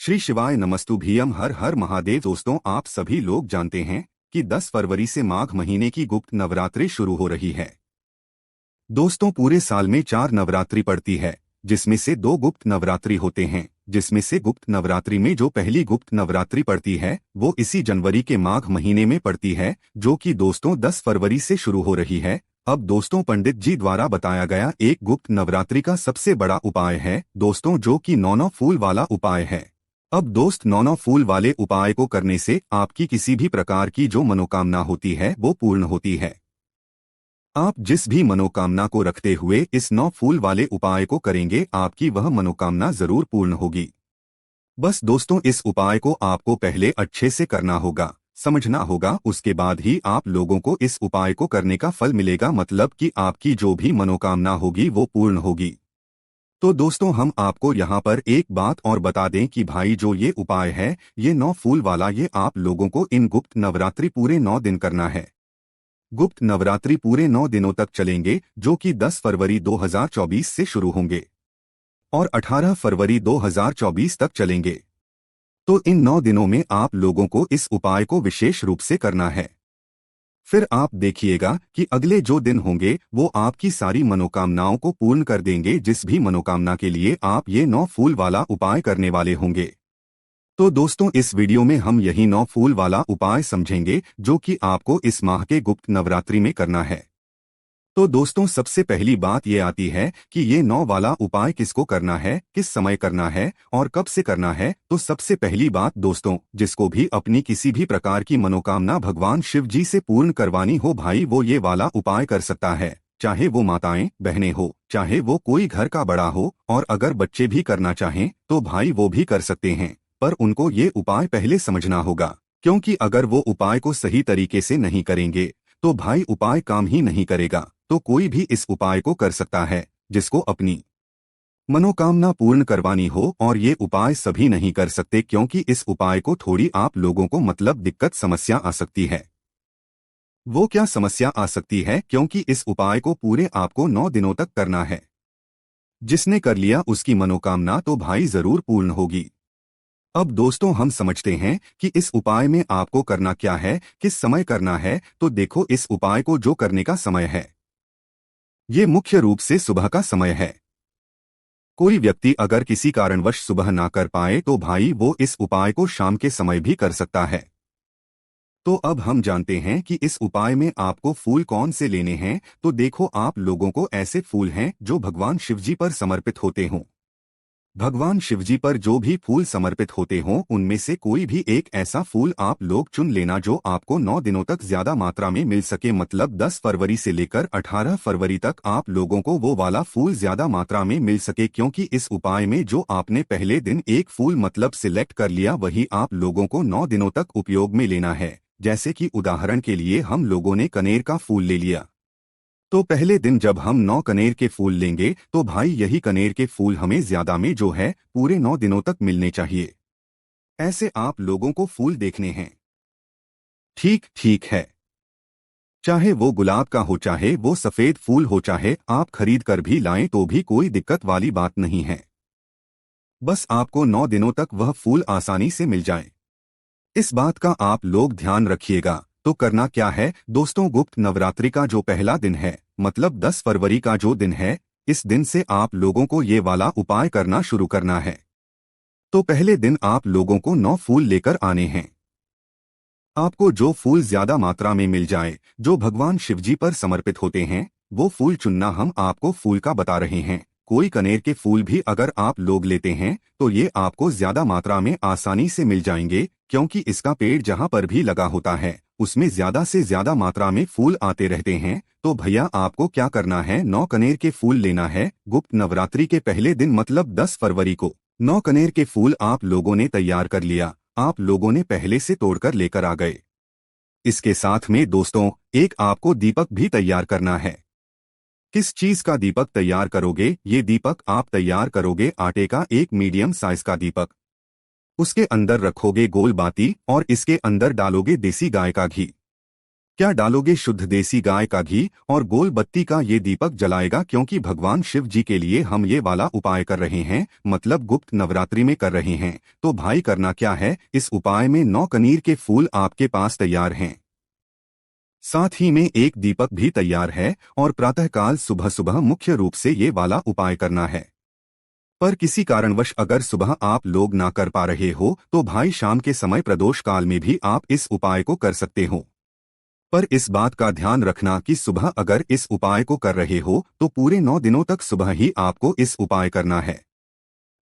श्री शिवाय नमस्तुभ्यम। हर हर महादेव। दोस्तों, आप सभी लोग जानते हैं कि 10 फरवरी से माघ महीने की गुप्त नवरात्रि शुरू हो रही है। दोस्तों, पूरे साल में 4 नवरात्रि पड़ती है, जिसमें से 2 गुप्त नवरात्रि होते हैं। जिसमें से गुप्त नवरात्रि में जो पहली गुप्त नवरात्रि पड़ती है वो इसी जनवरी के माघ महीने में पड़ती है, जो कि दोस्तों 10 फरवरी से शुरू हो रही है। अब दोस्तों, पंडित जी द्वारा बताया गया एक गुप्त नवरात्रि का सबसे बड़ा उपाय है दोस्तों, जो कि 9 फूल वाला उपाय है। अब दोस्त, 9 फूल वाले उपाय को करने से आपकी किसी भी प्रकार की जो मनोकामना होती है वो पूर्ण होती है। आप जिस भी मनोकामना को रखते हुए इस 9 फूल वाले उपाय को करेंगे, आपकी वह मनोकामना जरूर पूर्ण होगी। बस दोस्तों, इस उपाय को आपको पहले अच्छे से करना होगा, समझना होगा, उसके बाद ही आप लोगों को इस उपाय को करने का फल मिलेगा, मतलब कि आपकी जो भी मनोकामना होगी वो पूर्ण होगी। तो दोस्तों, हम आपको यहाँ पर एक बात और बता दें कि भाई, जो ये उपाय है ये 9 फूल वाला, ये आप लोगों को इन गुप्त नवरात्रि पूरे 9 दिन करना है। गुप्त नवरात्रि पूरे 9 दिनों तक चलेंगे, जो कि 10 फरवरी 2024 से शुरू होंगे और 18 फरवरी 2024 तक चलेंगे। तो इन 9 दिनों में आप लोगों को इस उपाय को विशेष रूप से करना है। फिर आप देखिएगा कि अगले जो दिन होंगे वो आपकी सारी मनोकामनाओं को पूर्ण कर देंगे, जिस भी मनोकामना के लिए आप ये 9 फूल वाला उपाय करने वाले होंगे। तो दोस्तों, इस वीडियो में हम यही 9 फूल वाला उपाय समझेंगे, जो कि आपको इस माह के गुप्त नवरात्रि में करना है। तो दोस्तों, सबसे पहली बात ये आती है कि ये 9 वाला उपाय किसको करना है, किस समय करना है और कब से करना है। तो सबसे पहली बात दोस्तों, जिसको भी अपनी किसी भी प्रकार की मनोकामना भगवान शिव जी से पूर्ण करवानी हो भाई, वो ये वाला उपाय कर सकता है। चाहे वो माताएं बहनें हो, चाहे वो कोई घर का बड़ा हो, और अगर बच्चे भी करना चाहें तो भाई वो भी कर सकते हैं। पर उनको ये उपाय पहले समझना होगा, क्योंकि अगर वो उपाय को सही तरीके से नहीं करेंगे तो भाई उपाय काम ही नहीं करेगा। तो कोई भी इस उपाय को कर सकता है जिसको अपनी मनोकामना पूर्ण करवानी हो, और ये उपाय सभी नहीं कर सकते, क्योंकि इस उपाय को थोड़ी आप लोगों को मतलब दिक्कत समस्या आ सकती है। वो क्या समस्या आ सकती है, क्योंकि इस उपाय को पूरे आपको 9 दिनों तक करना है। जिसने कर लिया उसकी मनोकामना तो भाई जरूर पूर्ण होगी। अब दोस्तों, हम समझते हैं कि इस उपाय में आपको करना क्या है, किस समय करना है। तो देखो, इस उपाय को जो करने का समय है ये मुख्य रूप से सुबह का समय है। कोई व्यक्ति अगर किसी कारणवश सुबह ना कर पाए तो भाई वो इस उपाय को शाम के समय भी कर सकता है। तो अब हम जानते हैं कि इस उपाय में आपको फूल कौन से लेने हैं। तो देखो, आप लोगों को ऐसे फूल हैं जो भगवान शिवजी पर समर्पित होते हों। भगवान शिवजी पर जो भी फूल समर्पित होते हों, उनमें से कोई भी एक ऐसा फूल आप लोग चुन लेना जो आपको 9 दिनों तक ज्यादा मात्रा में मिल सके, मतलब 10 फरवरी से लेकर 18 फरवरी तक आप लोगों को वो वाला फूल ज्यादा मात्रा में मिल सके। क्योंकि इस उपाय में जो आपने पहले दिन एक फूल मतलब सिलेक्ट कर लिया, वही आप लोगों को 9 दिनों तक उपयोग में लेना है। जैसे कि उदाहरण के लिए हम लोगों ने कनेर का फूल ले लिया, तो पहले दिन जब हम 9 कनेर के फूल लेंगे तो भाई यही कनेर के फूल हमें ज्यादा में जो है पूरे 9 दिनों तक मिलने चाहिए। ऐसे आप लोगों को फूल देखने हैं। ठीक ठीक है, चाहे वो गुलाब का हो, चाहे वो सफेद फूल हो, चाहे आप खरीद कर भी लाएं तो भी कोई दिक्कत वाली बात नहीं है। बस आपको 9 दिनों तक वह फूल आसानी से मिल जाए, इस बात का आप लोग ध्यान रखिएगा। तो करना क्या है दोस्तों, गुप्त नवरात्रि का जो पहला दिन है, मतलब 10 फरवरी का जो दिन है, इस दिन से आप लोगों को ये वाला उपाय करना शुरू करना है। तो पहले दिन आप लोगों को 9 फूल लेकर आने हैं। आपको जो फूल ज्यादा मात्रा में मिल जाए, जो भगवान शिवजी पर समर्पित होते हैं, वो फूल चुनना हम आपको फूल का बता रहे हैं। कोई कनेर के फूल भी अगर आप लोग लेते हैं तो ये आपको ज्यादा मात्रा में आसानी से मिल जाएंगे, क्योंकि इसका पेड़ जहाँ पर भी लगा होता है उसमें ज्यादा से ज्यादा मात्रा में फूल आते रहते हैं। तो भैया, आपको क्या करना है, 9 कनेर के फूल लेना है। गुप्त नवरात्रि के पहले दिन मतलब 10 फरवरी को 9 कनेर के फूल आप लोगों ने तैयार कर लिया, आप लोगों ने पहले से तोड़कर लेकर आ गए। इसके साथ में दोस्तों, एक आपको दीपक भी तैयार करना है। किस चीज का दीपक तैयार करोगे, ये दीपक आप तैयार करोगे आटे का एक मीडियम साइज का दीपक। उसके अंदर रखोगे गोल बाती और इसके अंदर डालोगे देसी गाय का घी। क्या डालोगे शुद्ध देसी गाय का घी और गोल बत्ती का ये दीपक जलाएगा, क्योंकि भगवान शिव जी के लिए हम ये वाला उपाय कर रहे हैं, मतलब गुप्त नवरात्रि में कर रहे हैं। तो भाई करना क्या है, इस उपाय में 9 कनीर के फूल आपके पास तैयार हैं, साथ ही में एक दीपक भी तैयार है और प्रातःकाल सुबह सुबह मुख्य रूप से ये वाला उपाय करना है। पर किसी कारणवश अगर सुबह आप लोग ना कर पा रहे हो तो भाई शाम के समय प्रदोष काल में भी आप इस उपाय को कर सकते हो। पर इस बात का ध्यान रखना कि सुबह अगर इस उपाय को कर रहे हो तो पूरे 9 दिनों तक सुबह ही आपको इस उपाय करना है,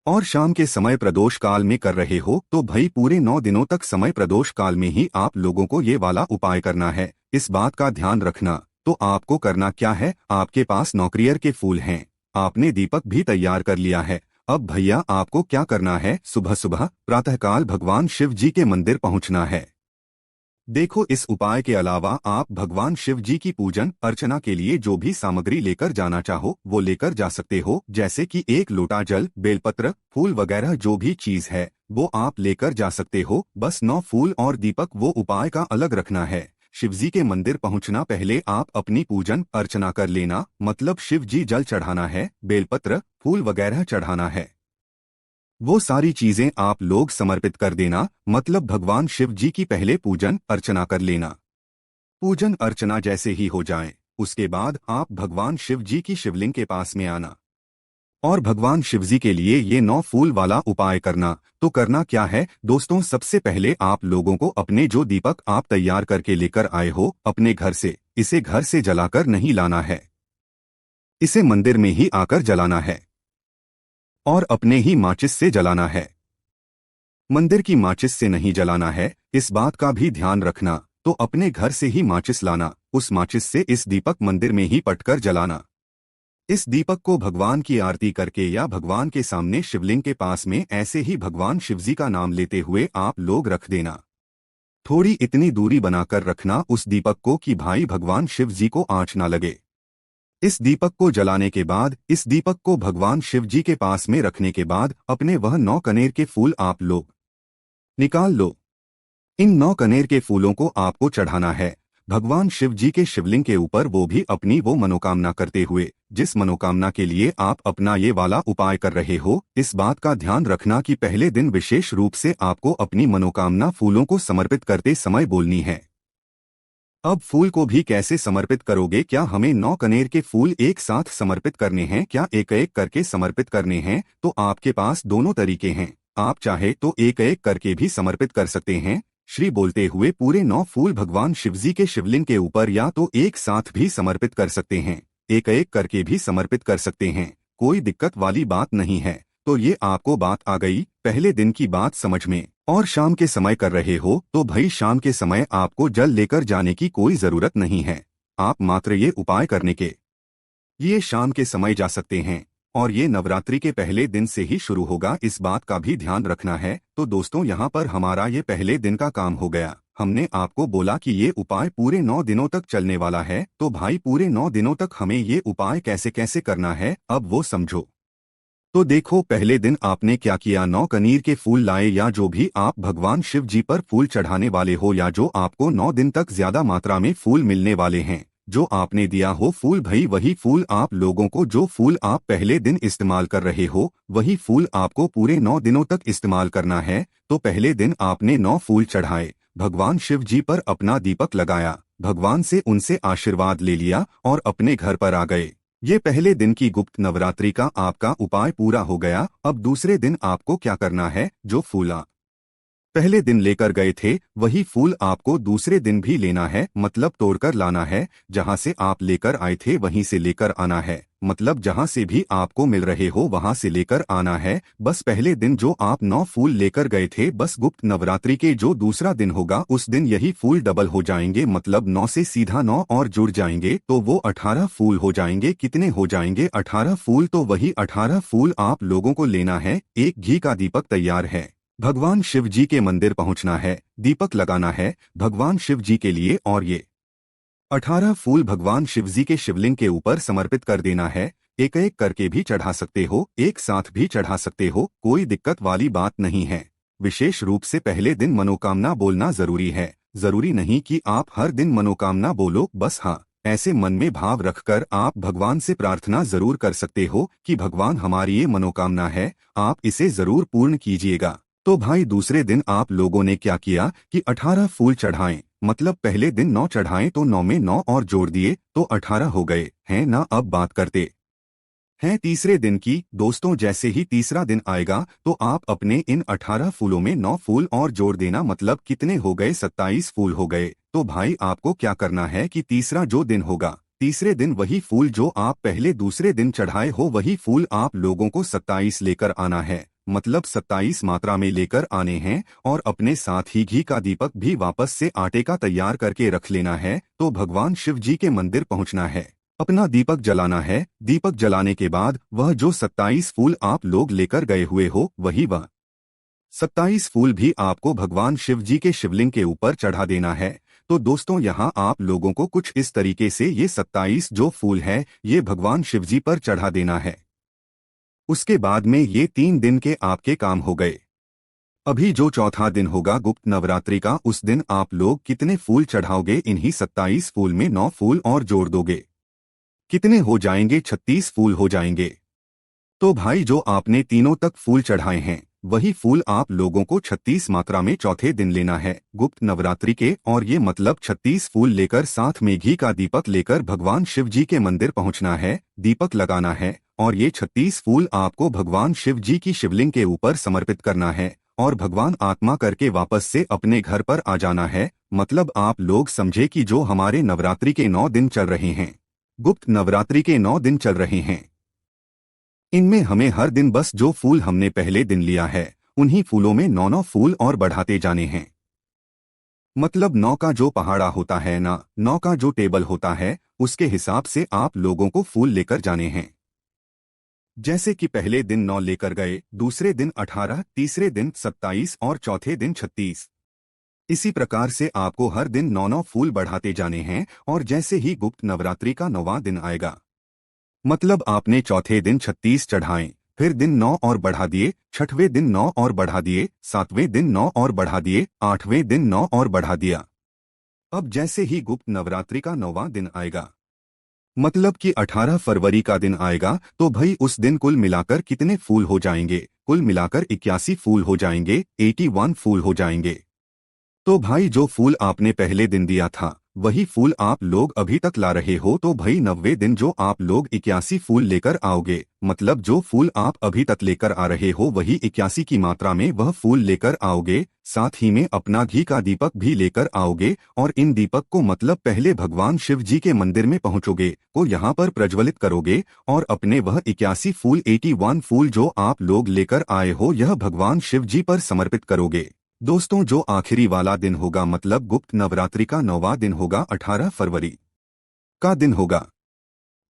और शाम के समय प्रदोष काल में कर रहे हो तो भाई पूरे 9 दिनों तक समय प्रदोष काल में ही आप लोगों को ये वाला उपाय करना है। इस बात का ध्यान रखना। तो आपको करना क्या है, आपके पास नौकरियर के फूल हैं, आपने दीपक भी तैयार कर लिया है। अब भैया आपको क्या करना है, सुबह सुबह प्रातःकाल भगवान शिव जी के मंदिर पहुंचना है। देखो, इस उपाय के अलावा आप भगवान शिव जी की पूजन अर्चना के लिए जो भी सामग्री लेकर जाना चाहो वो लेकर जा सकते हो, जैसे कि 1 लोटा जल, बेलपत्र, फूल वगैरह जो भी चीज है वो आप लेकर जा सकते हो। बस 9 फूल और दीपक वो उपाय का अलग रखना है। शिवजी के मंदिर पहुंचना पहले आप अपनी पूजन अर्चना कर लेना, मतलब शिव जी जल चढ़ाना है, बेलपत्र, फूल वगैरह चढ़ाना है, वो सारी चीजें आप लोग समर्पित कर देना, मतलब भगवान शिव जी की पहले पूजन अर्चना कर लेना। पूजन अर्चना जैसे ही हो जाए उसके बाद आप भगवान शिव जी की शिवलिंग के पास में आना और भगवान शिव जी के लिए ये 9 फूल वाला उपाय करना। तो करना क्या है दोस्तों, सबसे पहले आप लोगों को अपने जो दीपक आप तैयार करके लेकर आए हो अपने घर से, इसे घर से जलाकर नहीं लाना है, इसे मंदिर में ही आकर जलाना है और अपने ही माचिस से जलाना है। मंदिर की माचिस से नहीं जलाना है, इस बात का भी ध्यान रखना। तो अपने घर से ही माचिस लाना, उस माचिस से इस दीपक मंदिर में ही पटकर जलाना। इस दीपक को भगवान की आरती करके या भगवान के सामने शिवलिंग के पास में ऐसे ही भगवान शिवजी का नाम लेते हुए आप लोग रख देना। थोड़ी इतनी दूरी बनाकर रखना उस दीपक को कि भाई भगवान शिव जी को आंच ना लगे। इस दीपक को जलाने के बाद इस दीपक को भगवान शिव जी के पास में रखने के बाद अपने वह 9 कनेर के फूल आप लोग निकाल लो। इन 9 कनेर के फूलों को आपको चढ़ाना है भगवान शिव जी के शिवलिंग के ऊपर, वो भी अपनी वो मनोकामना करते हुए जिस मनोकामना के लिए आप अपना ये वाला उपाय कर रहे हो। इस बात का ध्यान रखना कि पहले दिन विशेष रूप से आपको अपनी मनोकामना फूलों को समर्पित करते समय बोलनी है। अब फूल को भी कैसे समर्पित करोगे, क्या हमें 9 कनेर के फूल एक साथ समर्पित करने हैं, क्या एक एक करके समर्पित करने हैं? तो आपके पास दोनों तरीके हैं, आप चाहे तो एक एक करके भी समर्पित कर सकते हैं, श्री बोलते हुए पूरे 9 फूल भगवान शिवजी के शिवलिंग के ऊपर, या तो एक साथ भी समर्पित कर सकते हैं, एक एक करके भी समर्पित कर सकते हैं, कोई दिक्कत वाली बात नहीं है। तो ये आपको बात आ गई पहले दिन की बात समझ में। और शाम के समय कर रहे हो तो भाई शाम के समय आपको जल लेकर जाने की कोई जरूरत नहीं है, आप मात्र ये उपाय करने के ये शाम के समय जा सकते हैं और ये नवरात्रि के पहले दिन से ही शुरू होगा, इस बात का भी ध्यान रखना है। तो दोस्तों यहाँ पर हमारा ये पहले दिन का काम हो गया। हमने आपको बोला कि ये उपाय पूरे 9 दिनों तक चलने वाला है, तो भाई पूरे 9 दिनों तक हमें ये उपाय कैसे कैसे करना है अब वो समझो। तो देखो, पहले दिन आपने क्या किया, 9 कनीर के फूल लाए, या जो भी आप भगवान शिव जी पर फूल चढ़ाने वाले हो, या जो आपको 9 दिन तक ज्यादा मात्रा में फूल मिलने वाले हैं, जो आपने दिया हो फूल, भाई वही फूल आप लोगों को, जो फूल आप पहले दिन इस्तेमाल कर रहे हो वही फूल आपको पूरे 9 दिनों तक इस्तेमाल करना है। तो पहले दिन आपने 9 फूल चढ़ाए, भगवान शिव जी पर अपना दीपक लगाया, भगवान से उनसे आशीर्वाद ले लिया और अपने घर पर आ गए। ये पहले दिन की गुप्त नवरात्रि का आपका उपाय पूरा हो गया। अब दूसरे दिन आपको क्या करना है, जो फूला पहले दिन लेकर गए थे वही फूल आपको दूसरे दिन भी लेना है, मतलब तोड़कर लाना है, जहां से आप लेकर आए थे वहीं से लेकर आना है, मतलब जहां से भी आपको मिल रहे हो वहां से लेकर आना है। बस पहले दिन जो आप 9 फूल लेकर गए थे, बस गुप्त नवरात्रि के जो दूसरा दिन होगा उस दिन यही फूल डबल हो जाएंगे, मतलब 9 से सीधा 9 और जुड़ जाएंगे, तो वो 18 फूल हो जाएंगे। कितने हो जाएंगे? 18 फूल। तो वही 18 फूल आप लोगों को लेना है। एक घी का दीपक तैयार है, भगवान शिव जी के मंदिर पहुंचना है, दीपक लगाना है भगवान शिव जी के लिए, और ये 18 फूल भगवान शिव जी के शिवलिंग के ऊपर समर्पित कर देना है। एक एक करके भी चढ़ा सकते हो, एक साथ भी चढ़ा सकते हो, कोई दिक्कत वाली बात नहीं है। विशेष रूप से पहले दिन मनोकामना बोलना जरूरी है। जरूरी नहीं कि आप हर दिन मनोकामना बोलो, बस हाँ, ऐसे मन में भाव रखकर आप भगवान से प्रार्थना जरूर कर सकते हो कि भगवान हमारी ये मनोकामना है, आप इसे जरूर पूर्ण कीजिएगा। तो भाई दूसरे दिन आप लोगों ने क्या किया कि 18 फूल चढ़ाएं, मतलब पहले दिन 9 चढ़ाएं तो 9 में 9 और जोड़ दिए तो 18 हो गए हैं ना। अब बात करते हैं तीसरे दिन की। दोस्तों जैसे ही तीसरा दिन आएगा तो आप अपने इन 18 फूलों में 9 फूल और जोड़ देना, मतलब कितने हो गए, 27 फूल हो गए। तो भाई आपको क्या करना है कि तीसरा जो दिन होगा, तीसरे दिन वही फूल जो आप पहले दूसरे दिन चढ़ाए हो, वही फूल आप लोगों को 27 लेकर आना है, मतलब 27 मात्रा में लेकर आने हैं। और अपने साथ ही घी का दीपक भी वापस से आटे का तैयार करके रख लेना है। तो भगवान शिव जी के मंदिर पहुंचना है, अपना दीपक जलाना है। दीपक जलाने के बाद वह जो 27 फूल आप लोग लेकर गए हुए हो, वह 27 फूल भी आपको भगवान शिव जी के शिवलिंग के ऊपर चढ़ा देना है। तो दोस्तों यहाँ आप लोगों को कुछ इस तरीके से ये 27 जो फूल है ये भगवान शिव जी पर चढ़ा देना है। उसके बाद में ये 3 दिन के आपके काम हो गए। अभी जो चौथा दिन होगा गुप्त नवरात्रि का, उस दिन आप लोग कितने फूल चढ़ाओगे, इन्हीं 27 फूल में 9 फूल और जोड़ दोगे, कितने हो जाएंगे, 36 फूल हो जाएंगे। तो भाई जो आपने तीनों तक फूल चढ़ाए हैं वही फूल आप लोगों को 36 मात्रा में चौथे दिन लेना है गुप्त नवरात्रि के, और ये मतलब 36 फूल लेकर साथ में घी का दीपक लेकर भगवान शिव जी के मंदिर पहुंचना है, दीपक लगाना है, और ये 36 फूल आपको भगवान शिव जी की शिवलिंग के ऊपर समर्पित करना है और भगवान आत्मा करके वापस से अपने घर पर आ जाना है। मतलब आप लोग समझे कि जो हमारे नवरात्रि के 9 दिन चल रहे हैं, गुप्त नवरात्रि के 9 दिन चल रहे हैं, इनमें हमें हर दिन बस जो फूल हमने पहले दिन लिया है उन्हीं फूलों में 9 फूल और बढ़ाते जाने हैं। मतलब 9 का जो पहाड़ा होता है ना, 9 का जो टेबल होता है, उसके हिसाब से आप लोगों को फूल लेकर जाने हैं। जैसे कि पहले दिन 9 लेकर गए, दूसरे दिन 18, तीसरे दिन 27 और चौथे दिन 36। इसी प्रकार से आपको हर दिन 9 फूल बढ़ाते जाने हैं। और जैसे ही गुप्त नवरात्रि का 9वां दिन आएगा, मतलब आपने चौथे दिन 36 चढ़ाएं, फिर दिन 9 और बढ़ा दिए, छठवें दिन 9 और बढ़ा दिए, सातवें दिन 9 और बढ़ा दिए, आठवें दिन 9 और बढ़ा दिया। अब जैसे ही गुप्त नवरात्रि का 9वां दिन आएगा, मतलब कि 18 फरवरी का दिन आएगा, तो भाई उस दिन कुल मिलाकर कितने फूल हो जाएंगे, कुल मिलाकर 81 फूल हो जाएंगे, 81 फूल हो जाएंगे। तो भाई जो फूल आपने पहले दिन दिया था वही फूल आप लोग अभी तक ला रहे हो, तो भाई 90वें दिन जो आप लोग 81 फूल लेकर आओगे, मतलब जो फूल आप अभी तक लेकर आ रहे हो वही 81 की मात्रा में वह फूल लेकर आओगे। साथ ही में अपना घी का दीपक भी लेकर आओगे और इन दीपक को मतलब पहले भगवान शिव जी के मंदिर में पहुंचोगे को यहाँ पर प्रज्वलित करोगे और अपने वह 81 फूल 81 फूल जो आप लोग लेकर आए हो यह भगवान शिव जी पर समर्पित करोगे। दोस्तों जो आखिरी वाला दिन होगा, मतलब गुप्त नवरात्रि का 9वां दिन होगा, 18 फरवरी का दिन होगा।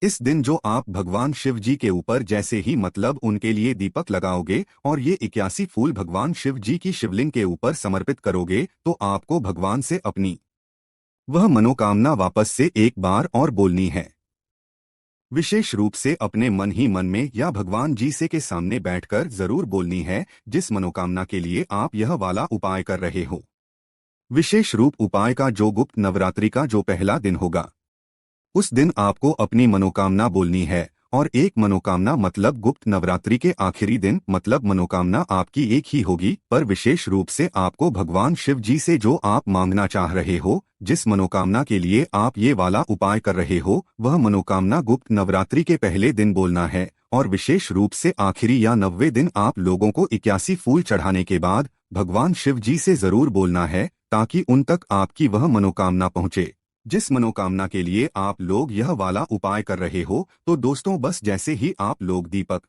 इस दिन जो आप भगवान शिव जी के ऊपर जैसे ही मतलब उनके लिए दीपक लगाओगे और ये 81 फूल भगवान शिव जी की शिवलिंग के ऊपर समर्पित करोगे, तो आपको भगवान से अपनी वह मनोकामना वापस से एक बार और बोलनी है। विशेष रूप से अपने मन ही मन में या भगवान जी से के सामने बैठकर जरूर बोलनी है, जिस मनोकामना के लिए आप यह वाला उपाय कर रहे हो। विशेष रूप उपाय का जो गुप्त नवरात्रि का जो पहला दिन होगा, उस दिन आपको अपनी मनोकामना बोलनी है। और एक मनोकामना मतलब गुप्त नवरात्रि के आखिरी दिन, मतलब मनोकामना आपकी एक ही होगी, पर विशेष रूप से आपको भगवान शिव जी से जो आप मांगना चाह रहे हो, जिस मनोकामना के लिए आप ये वाला उपाय कर रहे हो, वह मनोकामना गुप्त नवरात्रि के पहले दिन बोलना है। और विशेष रूप से आखिरी या 90वें दिन आप लोगों को 81 फूल चढ़ाने के बाद भगवान शिव जी से जरूर बोलना है, ताकि उन तक आपकी वह मनोकामना पहुँचे जिस मनोकामना के लिए आप लोग यह वाला उपाय कर रहे हो। तो दोस्तों बस जैसे ही आप लोग दीपक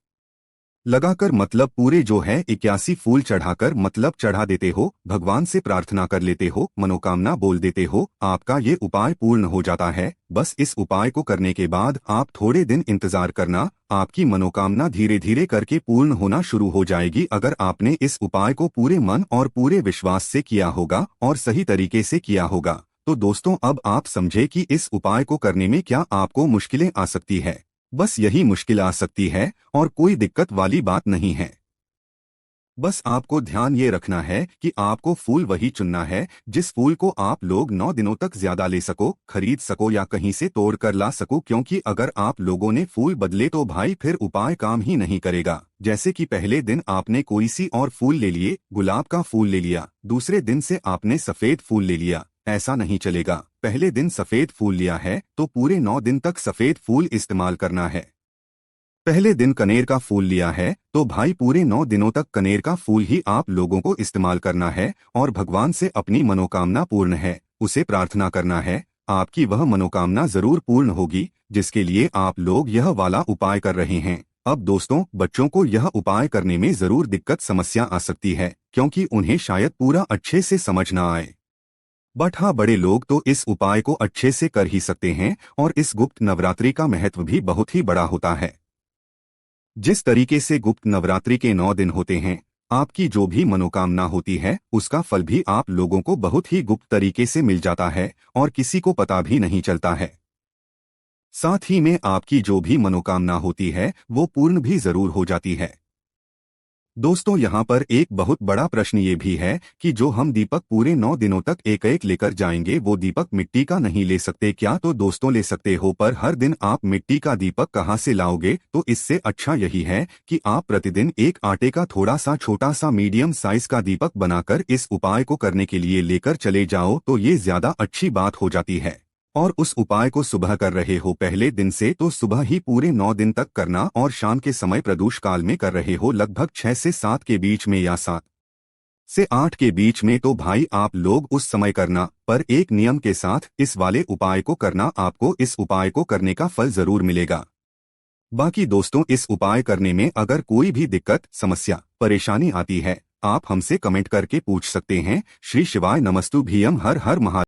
लगाकर मतलब पूरे जो है 81 फूल चढ़ाकर मतलब चढ़ा देते हो, भगवान से प्रार्थना कर लेते हो, मनोकामना बोल देते हो, आपका ये उपाय पूर्ण हो जाता है। बस इस उपाय को करने के बाद आप थोड़े दिन इंतजार करना, आपकी मनोकामना धीरे धीरे करके पूर्ण होना शुरू हो जाएगी, अगर आपने इस उपाय को पूरे मन और पूरे विश्वास से किया होगा और सही तरीके से किया होगा। तो दोस्तों अब आप समझे कि इस उपाय को करने में क्या आपको मुश्किलें आ सकती है। बस यही मुश्किल आ सकती है और कोई दिक्कत वाली बात नहीं है। बस आपको ध्यान ये रखना है कि आपको फूल वही चुनना है जिस फूल को आप लोग 9 दिनों तक ज्यादा ले सको, खरीद सको या कहीं से तोड़ कर ला सको, क्योंकि अगर आप लोगों ने फूल बदले तो भाई फिर उपाय काम ही नहीं करेगा। जैसे कि पहले दिन आपने कोई सी और फूल ले लिए, गुलाब का फूल ले लिया, दूसरे दिन से आपने सफेद फूल ले लिया, ऐसा नहीं चलेगा। पहले दिन सफेद फूल लिया है तो पूरे 9 दिन तक सफेद फूल इस्तेमाल करना है। पहले दिन कनेर का फूल लिया है तो भाई पूरे 9 दिनों तक कनेर का फूल ही आप लोगों को इस्तेमाल करना है और भगवान से अपनी मनोकामना पूर्ण है उसे प्रार्थना करना है, आपकी वह मनोकामना जरूर पूर्ण होगी जिसके लिए आप लोग यह वाला उपाय कर रहे हैं। अब दोस्तों, बच्चों को यह उपाय करने में जरूर दिक्कत समस्या आ सकती है क्योंकि उन्हें शायद पूरा अच्छे से समझ ना आए। बट हाँ, बड़े लोग तो इस उपाय को अच्छे से कर ही सकते हैं और इस गुप्त नवरात्रि का महत्व भी बहुत ही बड़ा होता है। जिस तरीके से गुप्त नवरात्रि के 9 दिन होते हैं, आपकी जो भी मनोकामना होती है उसका फल भी आप लोगों को बहुत ही गुप्त तरीके से मिल जाता है और किसी को पता भी नहीं चलता है। साथ ही में आपकी जो भी मनोकामना होती है वो पूर्ण भी जरूर हो जाती है। दोस्तों, यहाँ पर एक बहुत बड़ा प्रश्न ये भी है कि जो हम दीपक पूरे 9 दिनों तक एक एक लेकर जाएंगे वो दीपक मिट्टी का नहीं ले सकते क्या? तो दोस्तों, ले सकते हो, पर हर दिन आप मिट्टी का दीपक कहाँ से लाओगे? तो इससे अच्छा यही है कि आप प्रतिदिन एक आटे का थोड़ा सा छोटा सा मीडियम साइज का दीपक बनाकर इस उपाय को करने के लिए लेकर चले जाओ तो ये ज्यादा अच्छी बात हो जाती है। और उस उपाय को सुबह कर रहे हो पहले दिन से तो सुबह ही पूरे 9 दिन तक करना और शाम के समय प्रदोष काल में कर रहे हो लगभग 6 से 7 के बीच में या 7 से 8 के बीच में तो भाई आप लोग उस समय करना, पर एक नियम के साथ इस वाले उपाय को करना, आपको इस उपाय को करने का फल जरूर मिलेगा। बाकी दोस्तों, इस उपाय करने में अगर कोई भी दिक्कत समस्या परेशानी आती है आप हमसे कमेंट करके पूछ सकते हैं। श्री शिवाय नमस्तु भीयम, हर हर महादेव।